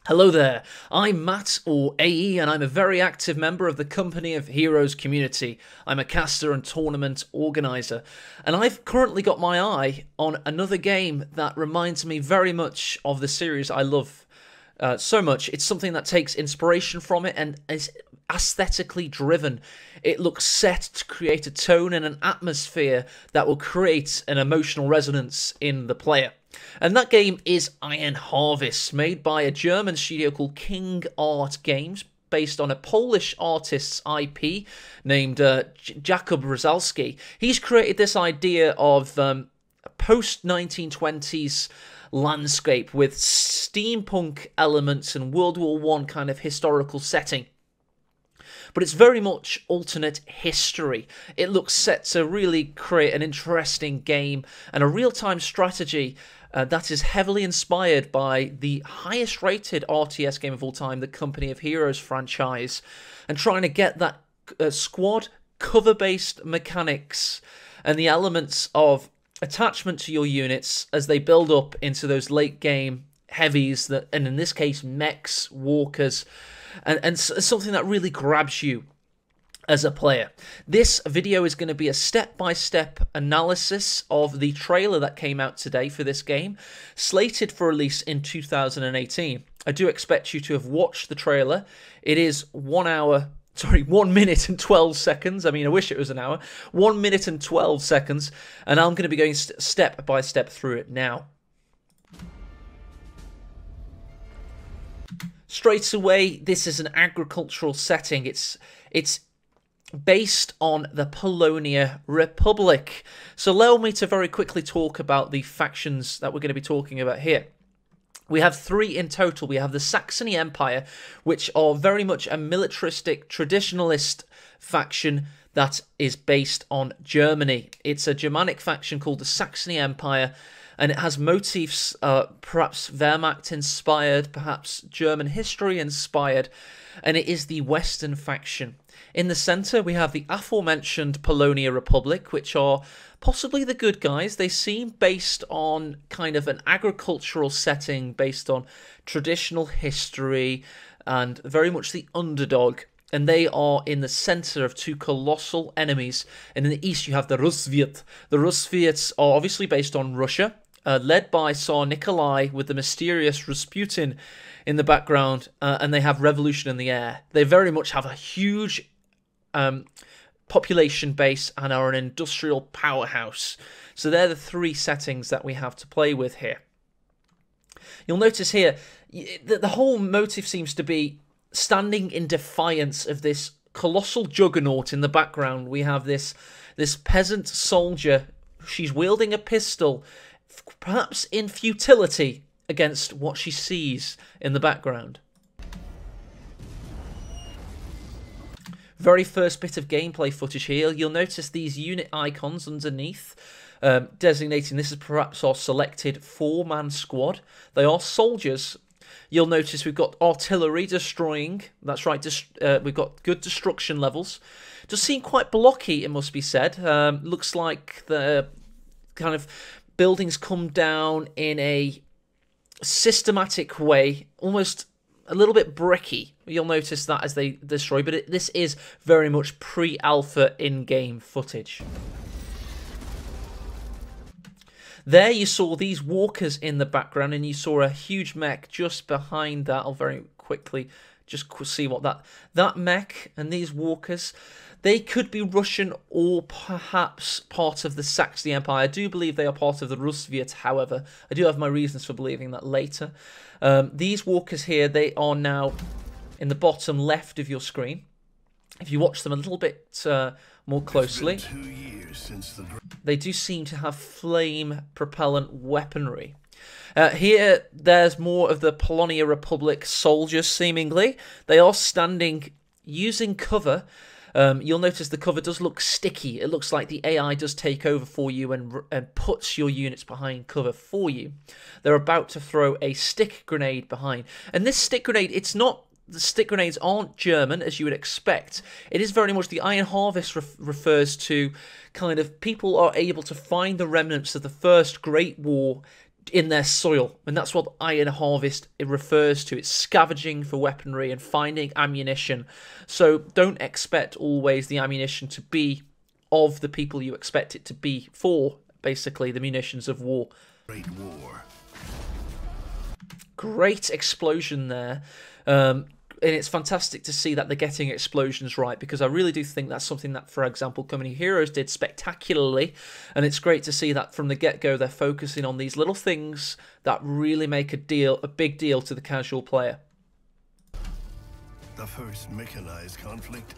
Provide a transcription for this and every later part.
Hello there, I'm Matt, or AE, and I'm a very active member of the Company of Heroes community. I'm a caster and tournament organiser, and I've currently got my eye on another game that reminds me very much of the series I love so much. It's something that takes inspiration from it and is aesthetically driven. It looks set to create a tone and an atmosphere that will create an emotional resonance in the player. And that game is Iron Harvest, made by a German studio called King Art Games, based on a Polish artist's IP named Jakub Rosalski. He's created this idea of post-1920s landscape with steampunk elements and World War I kind of historical setting. But it's very much alternate history. It looks set to really create an interesting game and a real-time strategy that is heavily inspired by the highest rated RTS game of all time, the Company of Heroes franchise, and trying to get that squad cover-based mechanics and the elements of attachment to your units as they build up into those late game heavies, that, and in this case mechs, walkers, and something that really grabs you as a player. This video is going to be a step-by-step analysis of the trailer that came out today for this game, slated for release in 2018. I do expect you to have watched the trailer. It is 1 minute and 12 seconds. I mean, I wish it was an hour. 1 minute and 12 seconds, and I'm going to be going step by step through it now. Straight away, this is an agricultural setting. It's based on the Polonia Republic. So allow me to very quickly talk about the factions that we're going to be talking about here. We have 3 in total. We have the Saxony Empire, which are very much a militaristic, traditionalist faction that is based on Germany. It's a Germanic faction called the Saxony Empire, and it has motifs perhaps Wehrmacht-inspired, perhaps German history-inspired, and it is the Western faction. In the centre, we have the aforementioned Polonia Republic, which are possibly the good guys. They seem based on kind of an agricultural setting, based on traditional history, and very much the underdog. And they are in the centre of 2 colossal enemies. And in the east, you have the Russwiet. The Russwiets are obviously based on Russia, led by Tsar Nikolai with the mysterious Rasputin in the background, and they have revolution in the air. They very much have a huge population base and are an industrial powerhouse. So they're the 3 settings that we have to play with here. You'll notice here that the whole motive seems to be standing in defiance of this colossal juggernaut in the background. We have this peasant soldier. She's wielding a pistol, perhaps in futility against what she sees in the background. Very first bit of gameplay footage here. You'll notice these unit icons underneath, designating this is perhaps our selected 4-man squad. They are soldiers. You'll notice we've got artillery destroying. That's right, we've got good destruction levels. Does seem quite blocky, it must be said. Looks like the kind of buildings come down in a systematic way, almost a little bit bricky. You'll notice that as they destroy, but this is very much pre-alpha in-game footage. There you saw these walkers in the background, and you saw a huge mech just behind that. I'll very quickly just see what that mech and these walkers, they could be Russian or perhaps part of the Saxony Empire. I do believe they are part of the Russwiet, however. I do have my reasons for believing that later. These walkers here, they are now in the bottom left of your screen. If you watch them a little bit more closely, they do seem to have flame propellant weaponry. Here, there's more of the Polonia Republic soldiers, seemingly. They are standing using cover. You'll notice the cover does look sticky. It looks like the AI does take over for you and puts your units behind cover for you. They're about to throw a stick grenade behind. And this stick grenade, it's not... The stick grenades aren't German, as you would expect. It is very much the Iron Harvest refers to kind of people are able to find the remnants of the First Great War in their soil, and that's what Iron Harvest it refers to. It's scavenging for weaponry and finding ammunition. So don't expect always the ammunition to be of the people you expect it to be for, basically, the munitions of war. Great war. Great explosion there. And it's fantastic to see that they're getting explosions right, because I really do think that's something that, for example, Company Heroes did spectacularly, and it's great to see that from the get-go they're focusing on these little things that really make a big deal to the casual player. The first mechanized conflict.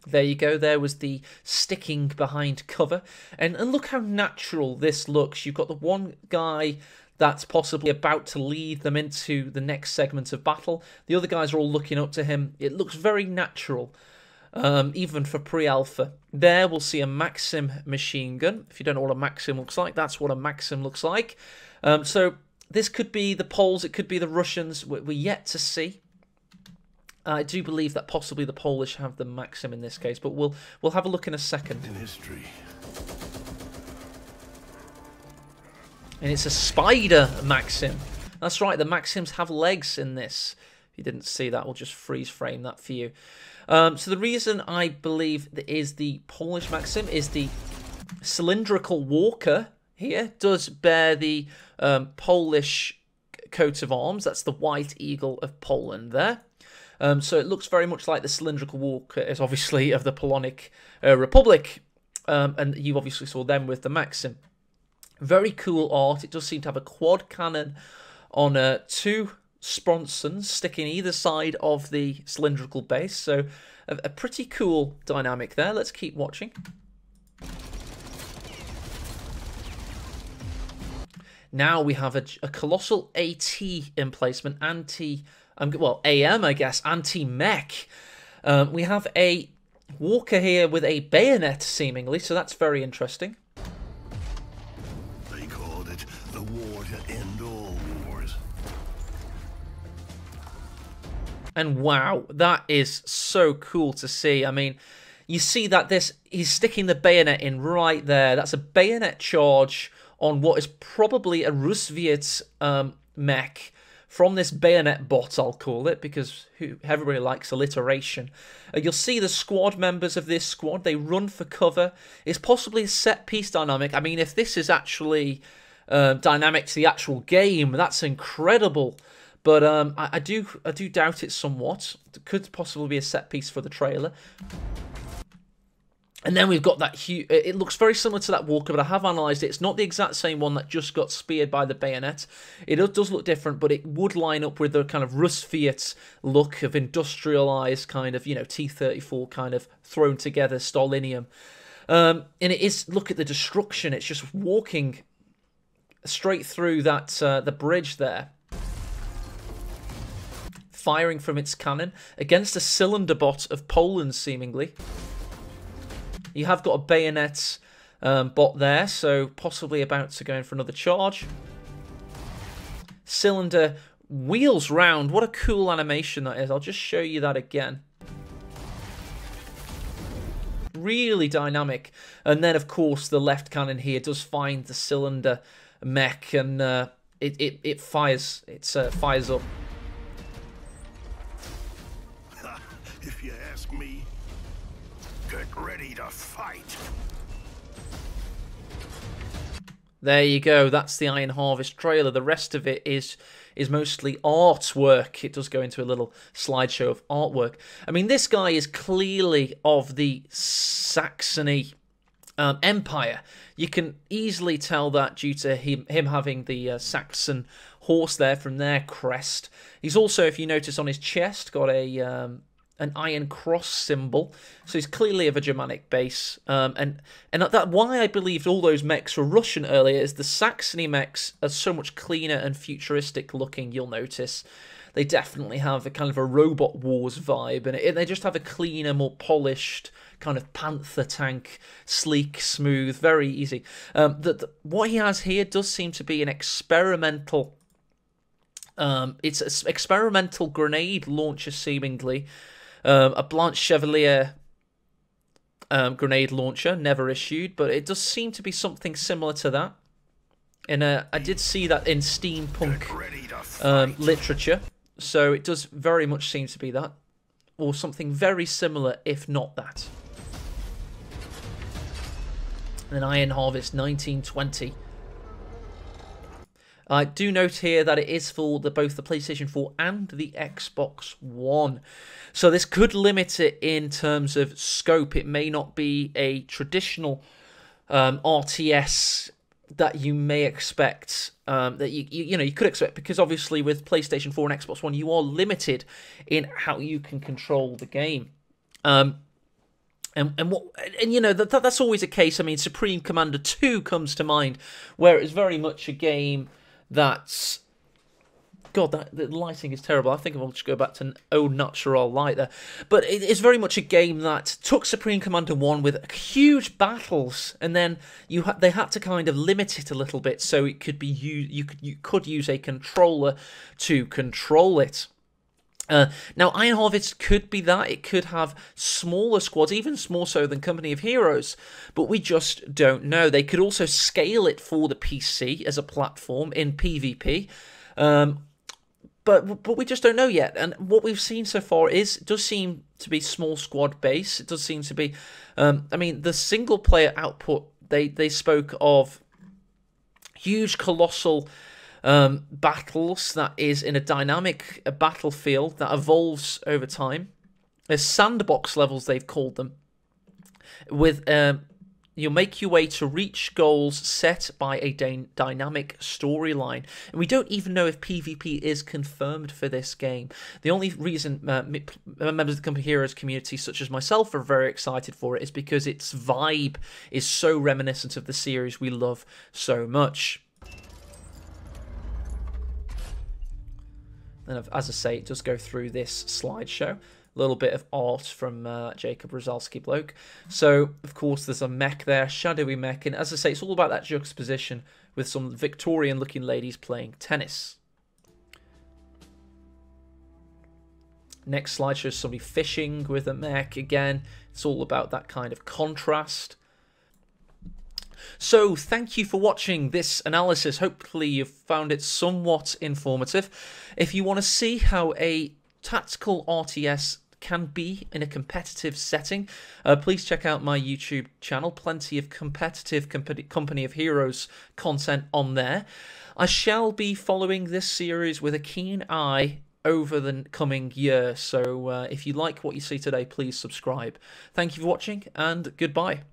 There you go, there was the sticking behind cover, and look how natural this looks. You've got the one guy that's possibly about to lead them into the next segment of battle. The other guys are all looking up to him. It looks very natural, even for pre-alpha. There we'll see a Maxim machine gun. If you don't know what a Maxim looks like, that's what a Maxim looks like. So this could be the Poles, it could be the Russians. We're yet to see. I do believe that possibly the Polish have the Maxim in this case, but we'll have a look in a second. In history. And it's a spider Maxim. That's right, the Maxims have legs in this. If you didn't see that, we'll just freeze frame that for you. So the reason I believe that is the Polish Maxim is the cylindrical walker here does bear the Polish coat of arms. That's the White Eagle of Poland there. So it looks very much like the cylindrical walker is obviously of the Polonic Republic. And you obviously saw them with the Maxim. Very cool art. It does seem to have a quad cannon on two sponsons sticking either side of the cylindrical base. So a pretty cool dynamic there. Let's keep watching. Now we have a colossal AT emplacement, AM, I guess, anti-mech. We have a walker here with a bayonet, seemingly, so that's very interesting. They called it the war to end all wars. And wow, that is so cool to see. I mean, you see that he's sticking the bayonet in right there. That's a bayonet charge on what is probably a Rusviet mech from this bayonet bot, I'll call it, because everybody likes alliteration. You'll see the squad members of this squad, they run for cover. It's possibly a set-piece dynamic. I mean, if this is actually dynamic to the actual game, that's incredible. But I do doubt it somewhat. It could possibly be a set-piece for the trailer. And then we've got that huge... It looks very similar to that walker, but I have analysed it. It's not the exact same one that just got speared by the bayonet. It does look different, but it would line up with the kind of Rusviet look of industrialised kind of, you know, T-34 kind of thrown together Stalinium. And it is... Look at the destruction. It's just walking straight through that the bridge there. Firing from its cannon against a cylinder bot of Poland, seemingly. You have got a bayonet bot there, so possibly about to go in for another charge. Cylinder wheels round. What a cool animation that is. I'll just show you that again. Really dynamic. And then, of course, the left cannon here does find the cylinder mech, and it fires. It fires up. If you ask me, get ready to fight. There you go. That's the Iron Harvest trailer. The rest of it is mostly artwork. It does go into a little slideshow of artwork. I mean, this guy is clearly of the Saxony Empire. You can easily tell that due to him having the Saxon horse there from their crest. He's also, if you notice on his chest, got an iron cross symbol, so he's clearly of a Germanic base. And that why I believed all those mechs were Russian earlier is the Saxony mechs are so much cleaner and futuristic looking. You'll notice they definitely have a kind of a Robot Wars vibe, and they just have a cleaner, more polished kind of Panther tank, sleek, smooth, very easy. What he has here does seem to be an experimental. It's an experimental grenade launcher, seemingly. A Blanche Chevalier grenade launcher, never issued, but it does seem to be something similar to that. And I did see that in steampunk Get ready to fight. literature, so it does very much seem to be that, or something very similar, if not that. And Iron Harvest 1920. I do note here that it is for both the PlayStation 4 and the Xbox One. So this could limit it in terms of scope. It may not be a traditional RTS that you may expect, that you could expect, because obviously with PlayStation 4 and Xbox One, you are limited in how you can control the game. And that's always a case. I mean, Supreme Commander 2 comes to mind, where it's very much a game that's... God, the lighting is terrible. I think I'll just go back to au natural light there. But it's very much a game that took Supreme Commander 1 with huge battles, and then they had to kind of limit it a little bit so it could be you could use a controller to control it. Now, Iron Harvest could be that. It could have smaller squads, even more so than Company of Heroes, but we just don't know. They could also scale it for the PC as a platform in PvP, but we just don't know yet. And what we've seen so far does seem to be small squad base. It does seem to be, I mean, the single player output, they spoke of huge, colossal battles that is in a dynamic battlefield that evolves over time. There's sandbox levels, they've called them, with you'll make your way to reach goals set by a dynamic storyline. And we don't even know if PvP is confirmed for this game. The only reason members of the Company Heroes community, such as myself, are very excited for it is because its vibe is so reminiscent of the series we love so much. And as I say, it does go through this slideshow. A little bit of art from Jacob Rosalski bloke. So, of course, there's a mech there, shadowy mech. And as I say, it's all about that juxtaposition with some Victorian-looking ladies playing tennis. Next slide shows somebody fishing with a mech. Again, it's all about that kind of contrast. So, thank you for watching this analysis. Hopefully you've found it somewhat informative. If you want to see how a tactical RTS can be in a competitive setting, please check out my YouTube channel. Plenty of competitive Company of Heroes content on there. I shall be following this series with a keen eye over the coming year. So if you like what you see today, please subscribe. Thank you for watching, and goodbye.